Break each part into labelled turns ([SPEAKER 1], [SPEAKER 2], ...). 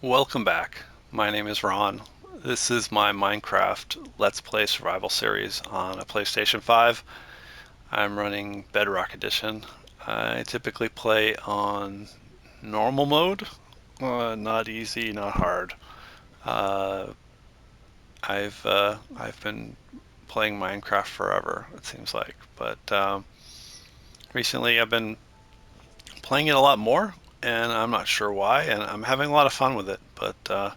[SPEAKER 1] Welcome back. My name is Ron. This is my Minecraft Let's Play Survival series on a PlayStation 5. I'm running Bedrock Edition. I typically play on normal mode, not easy, not hard. Uh, I've been playing Minecraft forever, it seems like, but recently I've been playing it a lot more, and I'm not sure why, and I'm having a lot of fun with it. But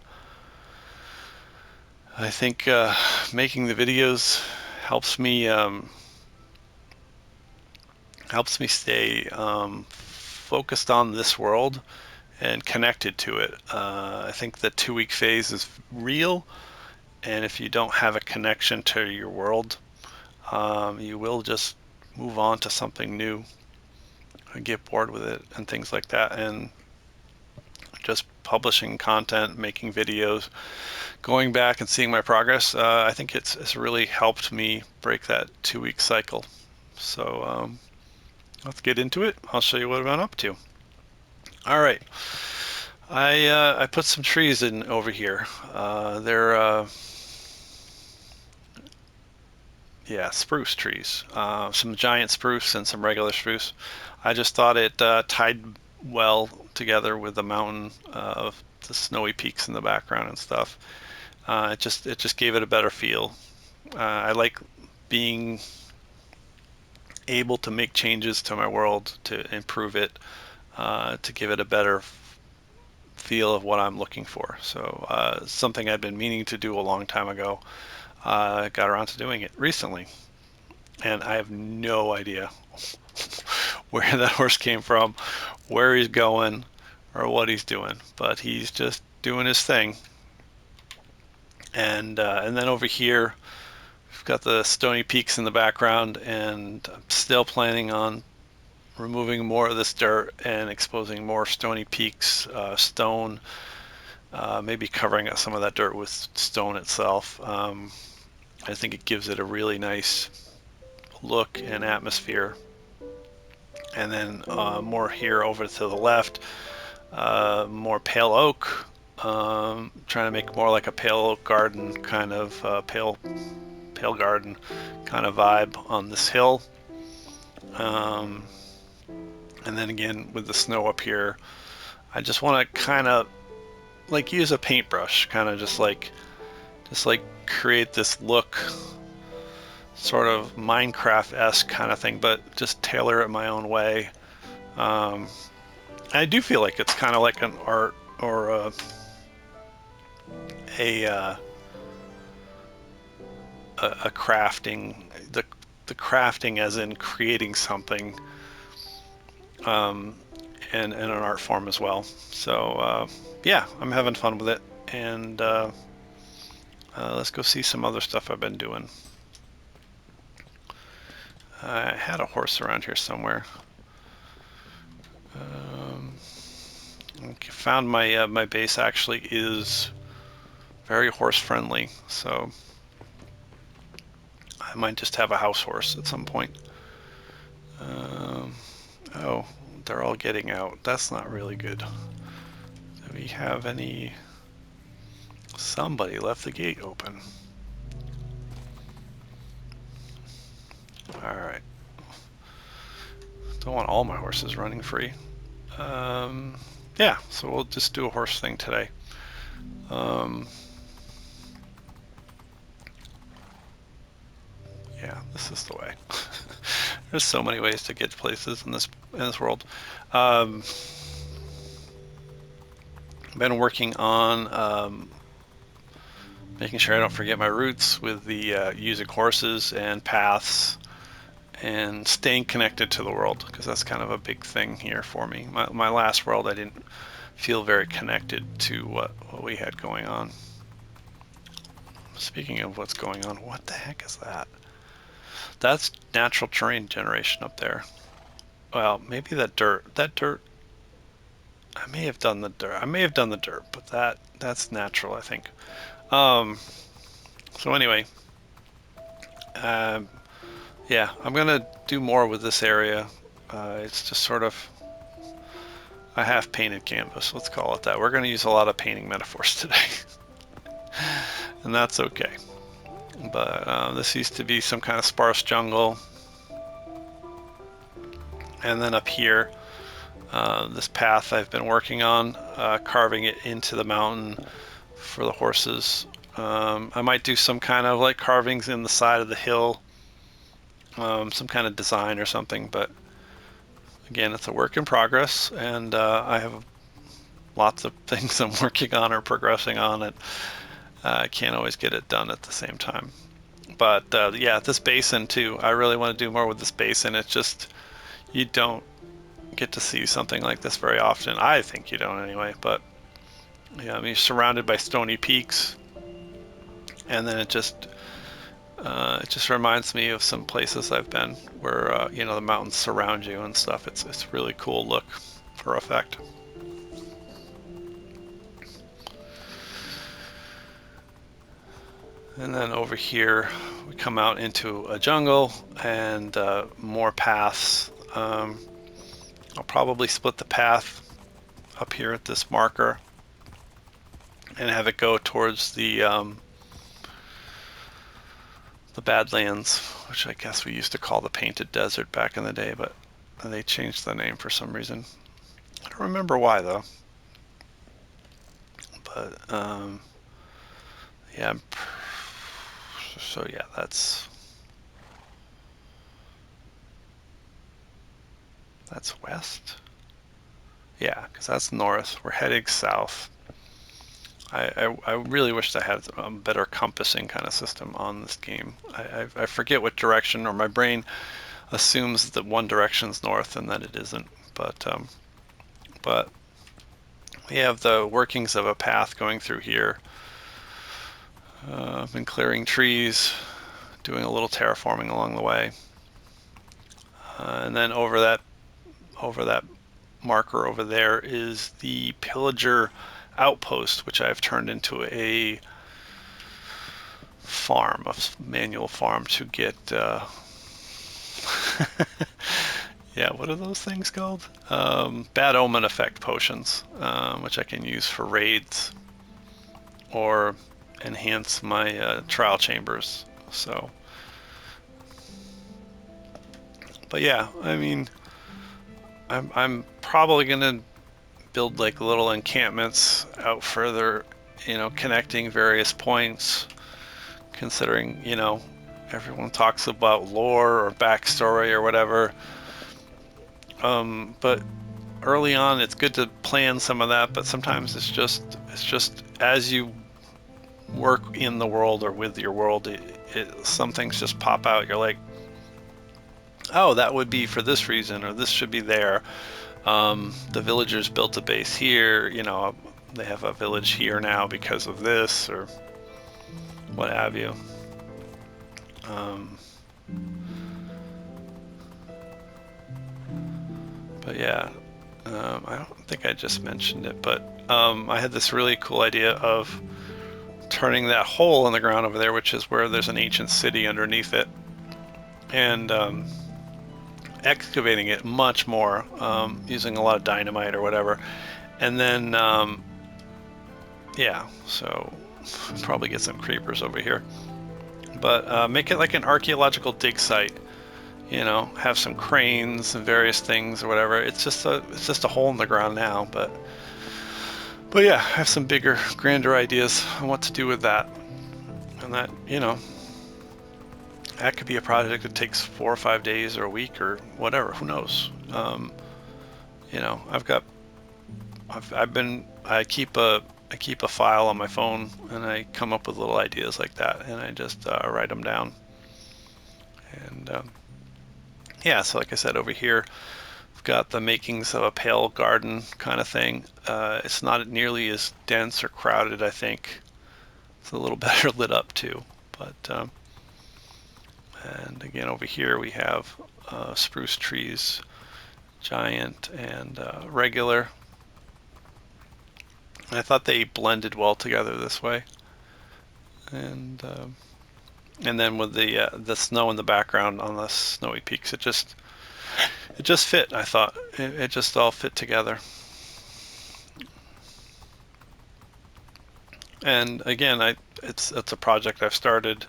[SPEAKER 1] I think making the videos helps me stay focused on this world and connected to it. I think the 2 week phase is real, and if you don't have a connection to your world, you will just move on to something new and get bored with it and things like that. And just publishing content, making videos, going back and seeing my progress, I think it's really helped me break that 2 week cycle. So let's get into it. I'll show you what I've been up to. All right, I put some trees in over here. They're yeah, spruce trees. Some giant spruce and some regular spruce. I just thought it tied well together with the mountain of the snowy peaks in the background and stuff. It just gave it a better feel. I like being able to make changes to my world to improve it, to give it a better feel of what I'm looking for. So something I'd been meaning to do a long time ago. Got around to doing it recently, and I have no idea where that horse came from, where he's going, or what he's doing, but he's just doing his thing. And then over here, we've got the stony peaks in the background, and I'm still planning on removing more of this dirt and exposing more stony peaks, stone, maybe covering up some of that dirt with stone itself. I think it gives it a really nice look and atmosphere. And then more here over to the left, more pale oak. Trying to make more like a pale oak garden kind of pale garden kind of vibe on this hill. Um, and then again with the snow up here, I just want to kind of like use a paintbrush, kind of just like create this look, sort of Minecraft-esque kind of thing, but just tailor it my own way. Um, I do feel like it's kind of like an art or a uh, a crafting, the crafting as in creating something, um, and an art form as well. So yeah, I'm having fun with it, and let's go see some other stuff I've been doing. I had a horse around here somewhere. Found my base actually is very horse friendly, so I might just have a house horse at some point. Oh, they're all getting out. That's not really good. Do we have any? Somebody left the gate open. All right. Don't want all my horses running free. Yeah, so we'll just do a horse thing today. Yeah, this is the way. There's so many ways to get places in this world. I've been working on making sure I don't forget my roots with the using horses and paths and staying connected to the world, because that's kind of a big thing here for me. My last world, I didn't feel very connected to what we had going on. Speaking of what's going on, what the heck is that? That's natural terrain generation up there. Well, maybe that dirt. I may have done the dirt. I may have done the dirt, but that's natural, I think. So anyway, um, yeah, I'm gonna do more with this area. It's just sort of a half painted canvas. Let's call it that. We're going to use a lot of painting metaphors today, and that's okay. But this used to be some kind of sparse jungle, and then up here, this path I've been working on, carving it into the mountain for the horses. I might do some kind of like carvings in the side of the hill, some kind of design or something, but again, it's a work in progress, and I have lots of things I'm working on or progressing on, and I can't always get it done at the same time. But yeah, this basin too, I really want to do more with this basin. It's just, you don't get to see something like this very often. I think you don't anyway, but yeah, I mean, you're surrounded by stony peaks, and then it just reminds me of some places I've been where you know, the mountains surround you and stuff. It's really cool look for effect. And then over here we come out into a jungle and more paths. I'll probably split the path up here at this marker and have it go towards the Badlands, which I guess we used to call the Painted Desert back in the day, but they changed the name for some reason. I don't remember why though. But yeah, so yeah, that's west. Yeah, because that's north. We're heading south. I really wish I had a better compassing kind of system on this game. I forget what direction, or my brain assumes that one direction's north and that it isn't. But we have the workings of a path going through here. I've been clearing trees, doing a little terraforming along the way, and then over that marker over there is the Pillager outpost, which I've turned into a farm, a manual farm to get yeah, what are those things called? Bad omen effect potions, which I can use for raids or enhance my trial chambers. So, but yeah, I mean, I'm probably gonna build like little encampments out further, you know, connecting various points, considering, you know, everyone talks about lore or backstory or whatever. But early on, it's good to plan some of that, but sometimes it's just as you work in the world or with your world, some things just pop out. You're like, oh, that would be for this reason, or this should be there. The villagers built a base here, you know, they have a village here now because of this, or what have you. But yeah, I don't think I just mentioned it, but I had this really cool idea of turning that hole in the ground over there, which is where there's an ancient city underneath it, and excavating it much more, using a lot of dynamite or whatever, and then yeah, so probably get some creepers over here, but make it like an archaeological dig site, you know, have some cranes and various things or whatever. It's just a hole in the ground now, but yeah, I have some bigger, grander ideas on what to do with that, and that, you know, that could be a project that takes 4 or 5 days or a week or whatever. Who knows? You know, I keep a file on my phone, and I come up with little ideas like that, and I just write them down. And yeah, so like I said, over here, I've got the makings of a pale garden kind of thing. It's not nearly as dense or crowded, I think. It's a little better lit up too, but and again, over here we have spruce trees, giant and regular. And I thought they blended well together this way. And then with the snow in the background on the snowy peaks, it just fit. I thought it just all fit together. And again, it's a project I've started.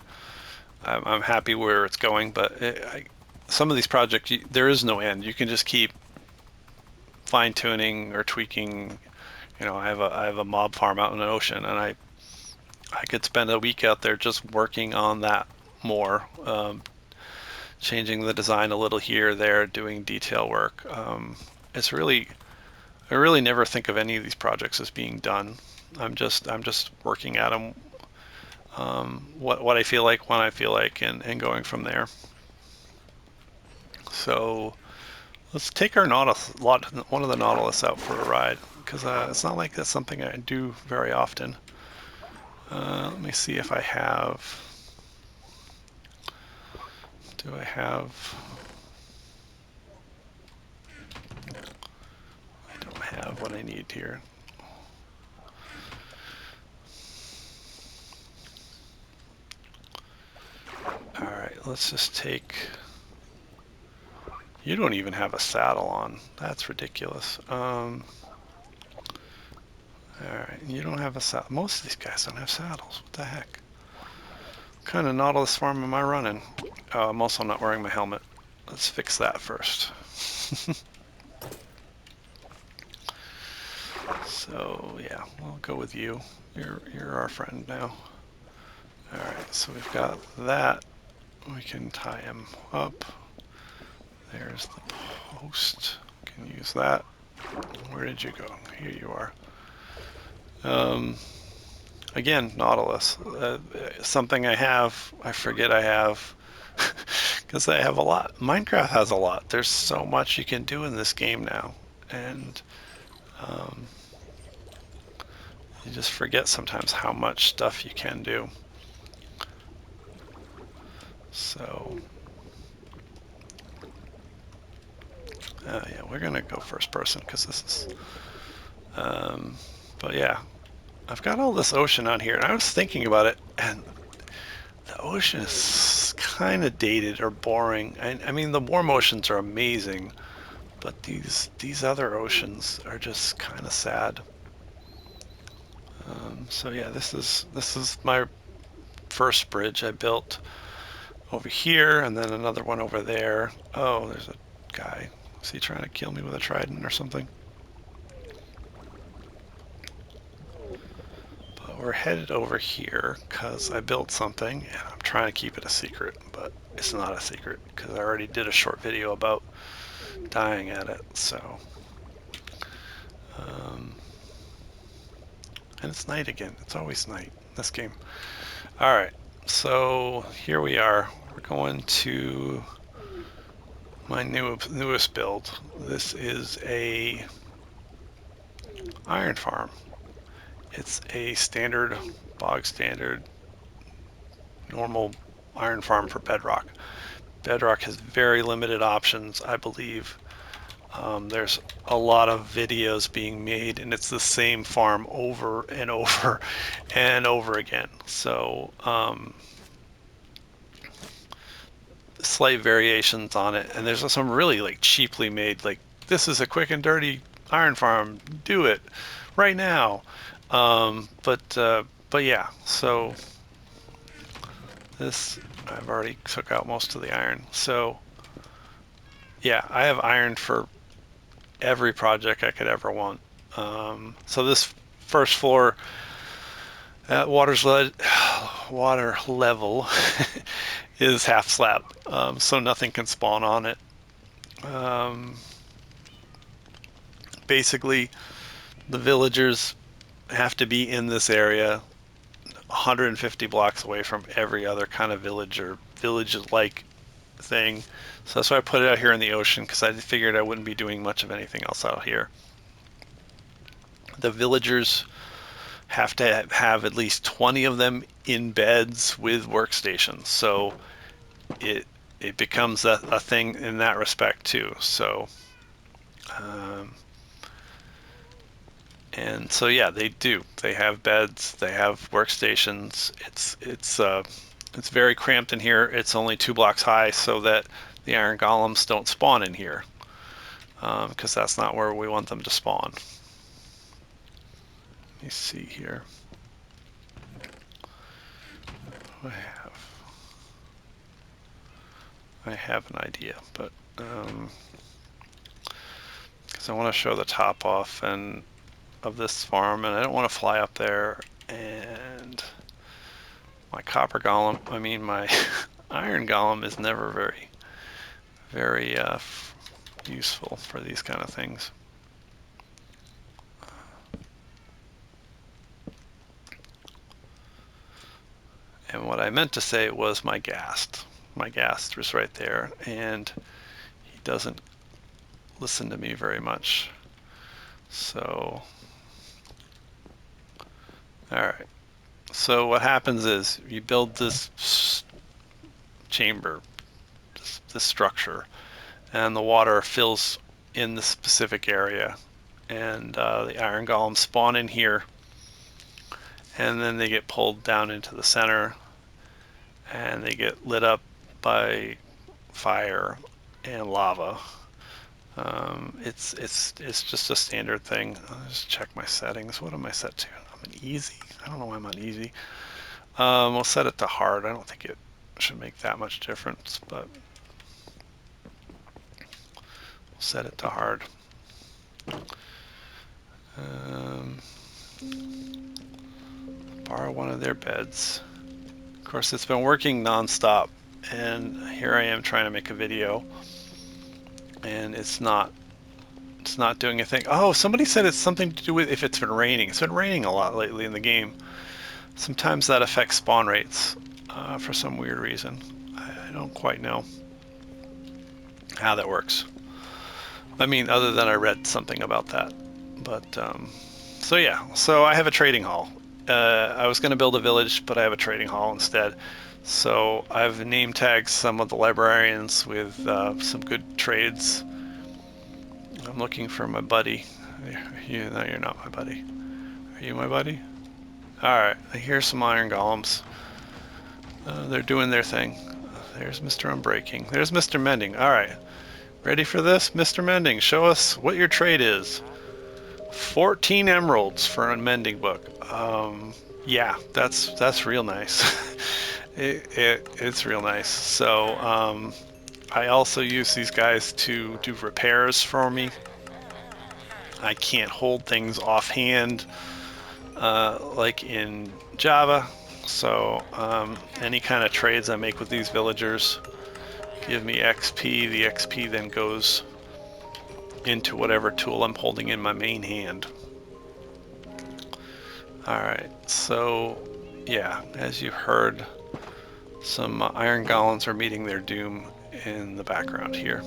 [SPEAKER 1] I'm happy where it's going, but some of these projects, there is no end. You can just keep fine tuning or tweaking. You know, I have a mob farm out in the ocean, and I could spend a week out there just working on that more, changing the design a little here, there, doing detail work. It's really, I really never think of any of these projects as being done. I'm just working at them, what I feel like when I feel like, and going from there. So let's take our one of the Nautilus out for a ride, because it's not like that's something I do very often. Let me see if I have. Do I have? I don't have what I need here. All right, let's just take. You don't even have a saddle on. That's ridiculous. All right, you don't have a saddle. Most of these guys don't have saddles. What the heck? What kind of Nautilus farm am I running? Oh, I'm also not wearing my helmet. Let's fix that first. So yeah, we'll go with you. You're our friend now. All right, so we've got that. We can tie him up. There's the post. Can use that. Where did you go? Here you are. Again, Nautilus. Something I forget I have, because I have a lot. Minecraft has a lot. There's so much you can do in this game now, and you just forget sometimes how much stuff you can do. So, yeah, we're gonna go first person because this is. But yeah, I've got all this ocean on here, and I was thinking about it, and the ocean is kind of dated or boring. I mean, the warm oceans are amazing, but these other oceans are just kind of sad. So yeah, this is my first bridge I built over here, and then another one over there. Oh, there's a guy. Is he trying to kill me with a trident or something? But we're headed over here because I built something, and I'm trying to keep it a secret, but it's not a secret because I already did a short video about dying at it. So, and it's night again. It's always night in this game. All right, so here we are. We're going to my newest build. This is a iron farm. It's a standard, bog standard, normal iron farm for Bedrock. Bedrock has very limited options, I believe. There's a lot of videos being made, and it's the same farm over and over and over again. So slight variations on it, and there's some really like cheaply made, like, this is a quick and dirty iron farm, do it right now. But yeah, so this, I've already took out most of the iron. So yeah, I have iron for every project I could ever want. So this first floor at water level is half slab, so nothing can spawn on it. Basically, the villagers have to be in this area 150 blocks away from every other kind of village or village-like thing. So that's why I put it out here in the ocean, because I figured I wouldn't be doing much of anything else out here. The villagers have to have at least 20 of them in beds with workstations. So it becomes a thing in that respect too. So and so yeah, they do. They have beds. They have workstations. It's very cramped in here. It's only 2 blocks high, so that the iron golems don't spawn in here, because that's not where we want them to spawn. Let me see here. do I have an idea, but because I want to show the top off and of this farm, and I don't want to fly up there. And my copper golem, I mean my iron golem, is never very useful for these kind of things. And what I meant to say was my ghast. My ghast was right there, and he doesn't listen to me very much. So, all right. So what happens is you build this chamber, this structure, and the water fills in the specific area, and the iron golems spawn in here, and then they get pulled down into the center, and they get lit up by fire and lava. It's just a standard thing. I'll just check my settings. What am I set to? I'm on easy. I don't know why I'm on easy. We'll set it to hard. I don't think it should make that much difference, but we'll set it to hard. Borrow one of their beds. Of course, it's been working non-stop, and here I am trying to make a video, and it's not doing a thing. Oh, somebody said it's something to do with if it's been raining. It's been raining a lot lately in the game. Sometimes that affects spawn rates for some weird reason. I don't quite know how that works. I mean, other than I read something about that. But so yeah, so I have a trading hall. I was going to build a village, but I have a trading hall instead. So I've name tagged some of the librarians with some good trades. I'm looking for my buddy. No, you're not my buddy. Are you my buddy? Alright, here's some iron golems. They're doing their thing. There's Mr. Unbreaking. There's Mr. Mending. Alright, ready for this? Mr. Mending, show us what your trade is. 14 emeralds for a mending book. Yeah, that's real nice. It's real nice. So I also use these guys to do repairs for me. I can't hold things offhand like in Java. So any kind of trades I make with these villagers give me XP. The XP then goes into whatever tool I'm holding in my main hand. Alright, so yeah, as you heard, some iron golems are meeting their doom in the background here.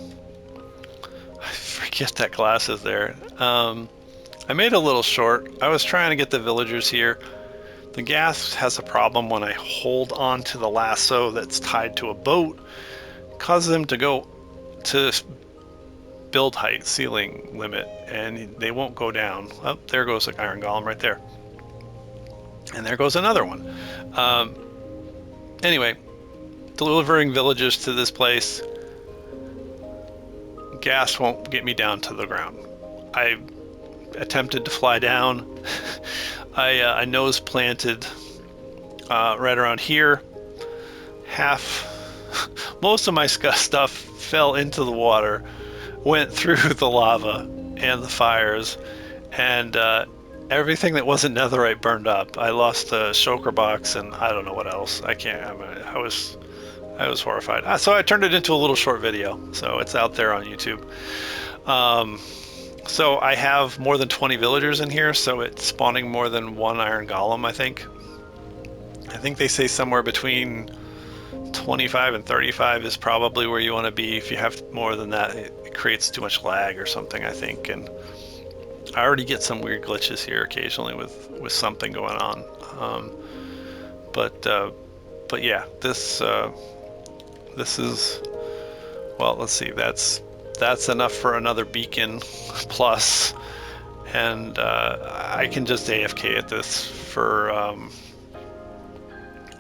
[SPEAKER 1] I forget that glass is there. I made a little short. I was trying to get the villagers here. The ghast has a problem when I hold on to the lasso that's tied to a boat. It causes them to go to build height, ceiling limit, and they won't go down. Oh, there goes an iron golem right there. And there goes another one. Anyway, delivering villagers to this place. Ghast won't get me down to the ground. I attempted to fly down. I nose planted right around here. Most of my stuff fell into the water, went through the lava and the fires, and everything that wasn't netherite burned up. I lost a shulker box and I don't know what else. I was horrified. So I turned it into a little short video, so it's out there on YouTube. So I have more than 20 villagers in here, so it's spawning more than one iron golem, I think. I think they say somewhere between 25 and 35 is probably where you want to be. If you have more than that, it creates too much lag or something, I think. And I already get some weird glitches here occasionally with something going on. But yeah, this is, well, let's see, that's enough for another beacon plus, and I can just AFK at this for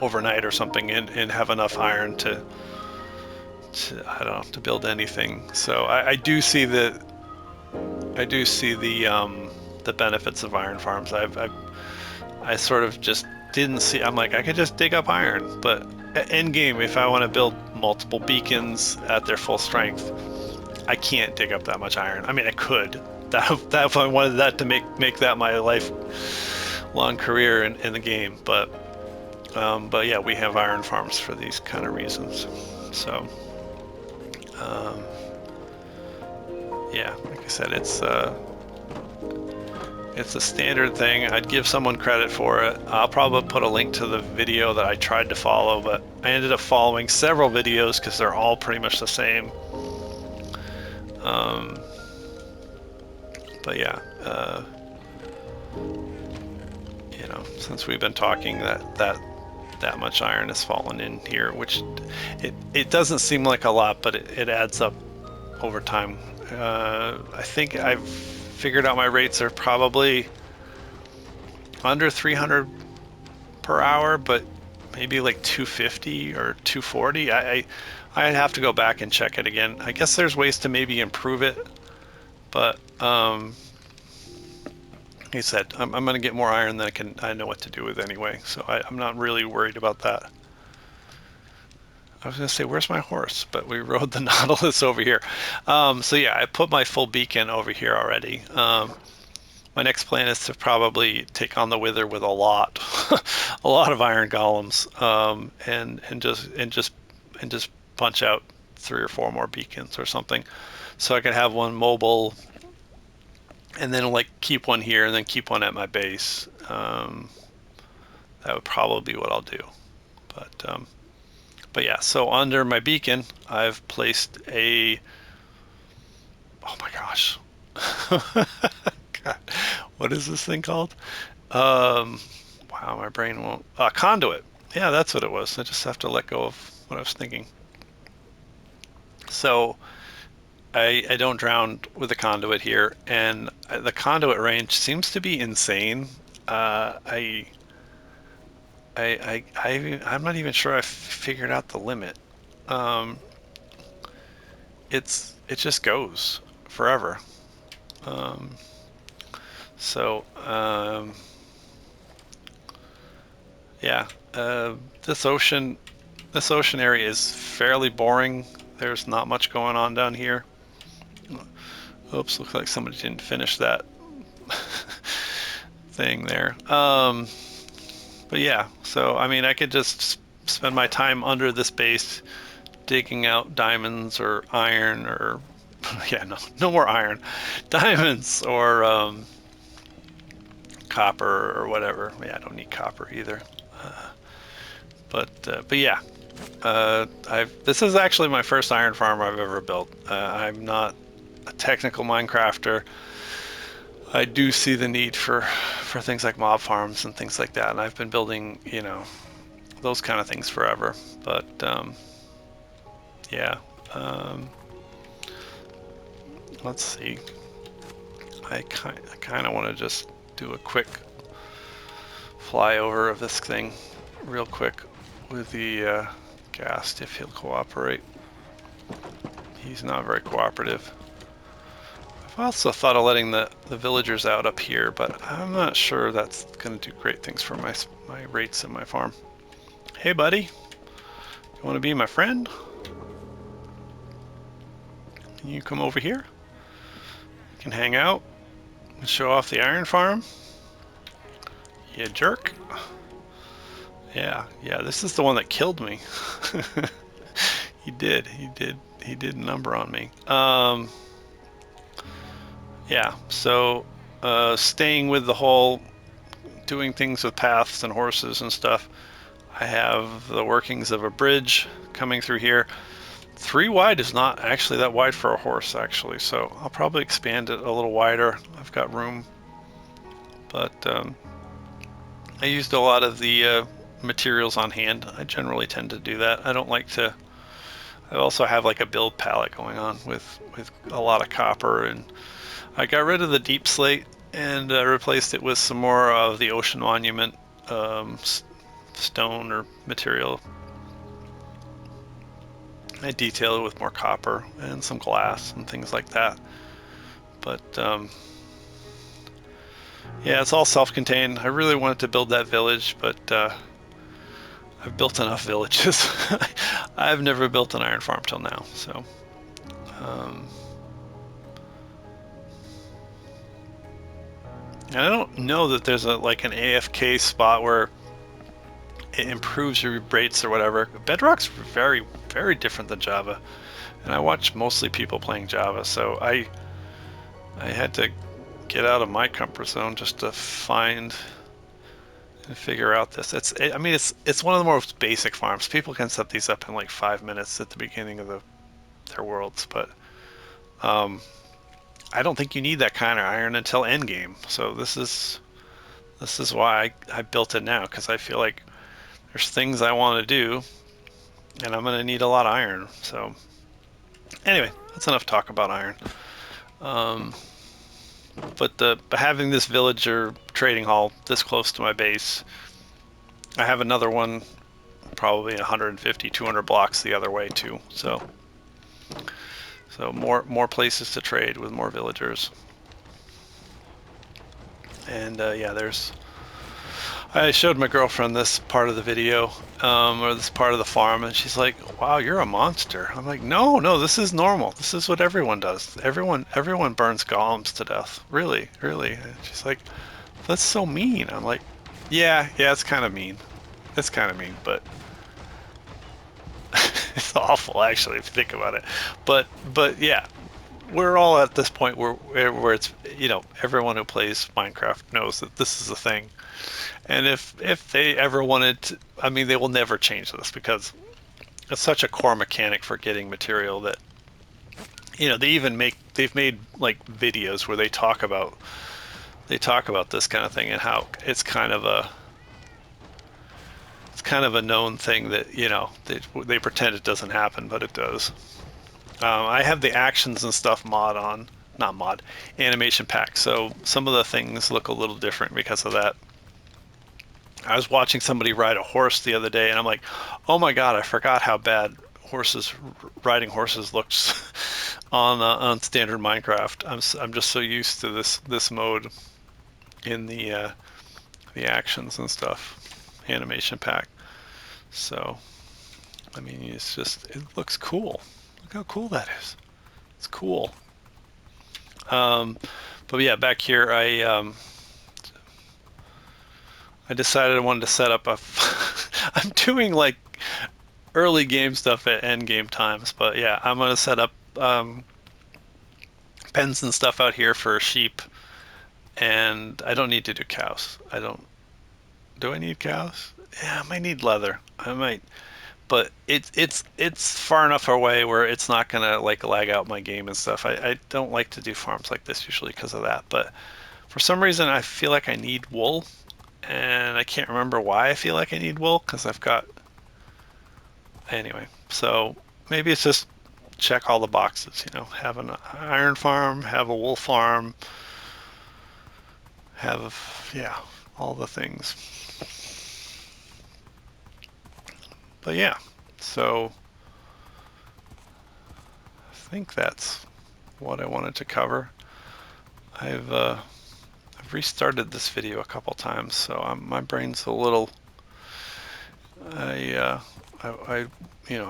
[SPEAKER 1] overnight or something and have enough iron to I don't know, to build anything. So I do see the benefits of iron farms. I sort of just didn't see. I'm like, I could just dig up iron, but end game, if I want to build multiple beacons at their full strength, I can't dig up that much iron. I mean, I could. That if I wanted that to make that my lifelong career in the game, but yeah, we have iron farms for these kind of reasons. So yeah, like I said, it's a standard thing. I'd give someone credit for it. I'll probably put a link to the video that I tried to follow, but I ended up following several videos because they're all pretty much the same. But yeah, you know, since we've been talking, that much iron has fallen in here, which it doesn't seem like a lot, but it adds up over time. I think I've figured out my rates are probably under 300 per hour, but maybe like 250 or 240. I'd have to go back and check it again. I guess there's ways to maybe improve it, but like I said, I'm going to get more iron than I know what to do with anyway, so I'm not really worried about that. I was going to say, where's my horse? But we rode the Nautilus over here. So yeah, I put my full beacon over here already. My next plan is to probably take on the Wither with a lot of iron golems, and just punch out 3 or 4 more beacons or something, so I could have one mobile, and then like keep one here, and then keep one at my base. That would probably be what I'll do. But yeah, so under my beacon, I've placed a. Oh my gosh. God, what is this thing called? Wow, my brain won't. Conduit. Yeah, that's what it was. I just have to let go of what I was thinking. So I don't drown with the conduit here, and the conduit range seems to be insane. I'm not even sure I've figured out the limit. It just goes forever. So yeah, this ocean area is fairly boring. There's not much going on down here. Oops, looks like somebody didn't finish that thing there. But yeah, so I mean, I could just spend my time under this base digging out diamonds or iron, or yeah, no more iron, diamonds or copper or whatever. Yeah, I don't need copper either. But yeah, this is actually my first iron farm I've ever built. I'm not a technical Minecrafter. I do see the need for things like mob farms and things like that, and I've been building, you know, those kind of things forever. But yeah, let's see. I kind of want to just do a quick flyover of this thing real quick with the Ghast, if he'll cooperate. He's not very cooperative. I've also thought of letting the villagers out up here, but I'm not sure that's going to do great things for my rates in my farm. Hey buddy, you want to be my friend? Can you come over here? You can hang out and show off the iron farm. You jerk. Yeah, this is the one that killed me. He did a number on me. Yeah, so staying with the whole doing things with paths and horses and stuff, I have the workings of a bridge coming through here. 3 wide is not actually that wide for a horse, actually, so I'll probably expand it a little wider. I've got room, but I used a lot of the materials on hand. I generally tend to do that. I don't like to. I also have like a build palette going on with a lot of copper, and I got rid of the deep slate and replaced it with some more of the ocean monument stone or material. I detail it with more copper and some glass and things like that. But Yeah, it's all self-contained. I really wanted to build that village, but I've built enough villages. I've never built an iron farm till now, so um, and I don't know that there's a like an AFK spot where it improves your rates or whatever. Bedrock's very, very different than Java, and I watch mostly people playing Java, so I had to get out of my comfort zone just to find and figure out this. I mean, it's one of the most basic farms. People can set these up in like 5 minutes at the beginning of their worlds, but um, I don't think you need that kind of iron until endgame. So this is why I built it now, because I feel like there's things I want to do, and I'm gonna need a lot of iron. So anyway, that's enough talk about iron. Um, but having this village or trading hall this close to my base, I have another one probably 150, 200 blocks the other way too. So more places to trade with more villagers. And yeah, I showed my girlfriend this part of the video, or this part of the farm, and she's like, "Wow, you're a monster." I'm like, "No, no, this is normal. This is what everyone does. Everyone burns golems to death. Really, really." And she's like, "That's so mean." I'm like, "Yeah, yeah, it's kind of mean. It's kind of mean, but it's awful actually if you think about it. But yeah, we're all at this point where it's everyone who plays Minecraft knows that this is a thing, and if they ever wanted to, I mean, they will never change this because it's such a core mechanic for getting material that they've made like videos where they talk about this kind of thing and how it's kind of a known thing that they pretend it doesn't happen, but it does. I have the actions and stuff not mod, animation pack. So some of the things look a little different because of that. I was watching somebody ride a horse the other day, and I'm like, oh my god, I forgot how bad riding horses looks on standard Minecraft. I'm just so used to this mode in the actions and stuff, animation pack. So I mean, it looks cool. Look how cool that is. It's cool. Um, but yeah, back here, I decided I wanted to set up a. I'm doing like early game stuff at end game times, but yeah, I'm gonna set up pens and stuff out here for sheep, and I don't need to do cows. I don't. Do I need cows? Yeah, I might need leather. I might, but it's far enough away where it's not gonna like lag out my game and stuff. I don't like to do farms like this usually because of that, but for some reason I feel like I need wool, and I can't remember why I feel like I need wool because I've got anyway. So maybe it's just check all the boxes. Have an iron farm, have a wool farm, yeah, all the things. But yeah, so I think that's what I wanted to cover. I've restarted this video a couple times, so my brain's a little. I I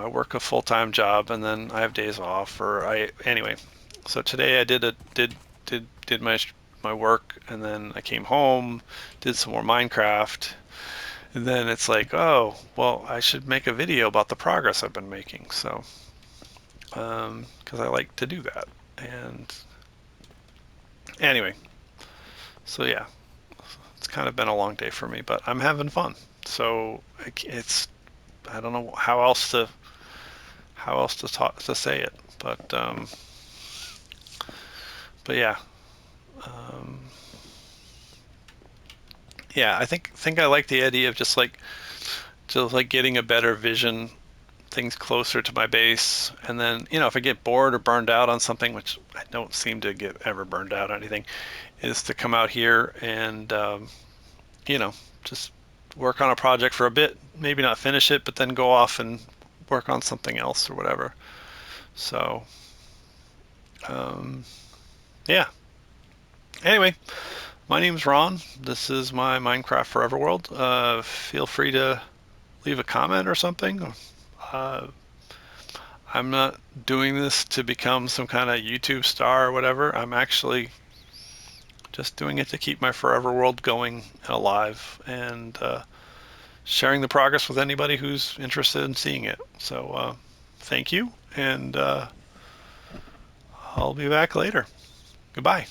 [SPEAKER 1] work a full-time job and then I have days off, or anyway. So today I did my work, and then I came home, did some more Minecraft, and then it's like, oh well, I should make a video about the progress I've been making. So because I like to do that, and anyway, so yeah, it's kind of been a long day for me, but I'm having fun. So I don't know how else to talk to say it, but yeah, um, yeah. I think I like the idea of just like getting a better vision, things closer to my base, and then if I get bored or burned out on something, which I don't seem to get ever burned out on anything, is to come out here and you know just work on a project for a bit, maybe not finish it, but then go off and work on something else or whatever. So um, yeah. Anyway, My name's Ron. This is my Minecraft Forever World. Feel free to leave a comment or something. Uh, I'm not doing this to become some kind of YouTube star or whatever. I'm actually just doing it to keep my Forever World going and alive, and sharing the progress with anybody who's interested in seeing it. So thank you, and I'll be back later. Goodbye.